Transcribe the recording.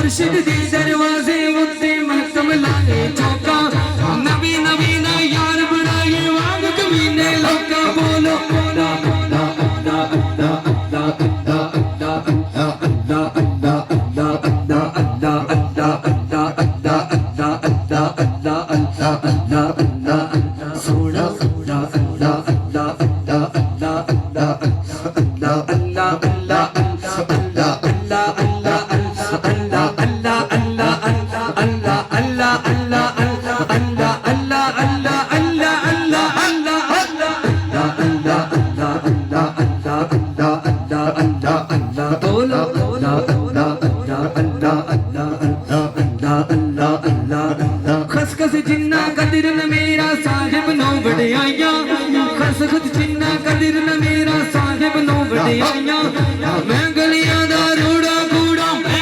मुर्शिद दी दरवाजे उत्ते महकम लाए चौका नबी नबी ना यार बनाए वाग कमीने लौका बोलो खसखस जिन्ना कदर न मेरा साहिब नौ वडियाइयां खसखस जिन्ना कदर न मेरा साहिब नौ वडियाइयां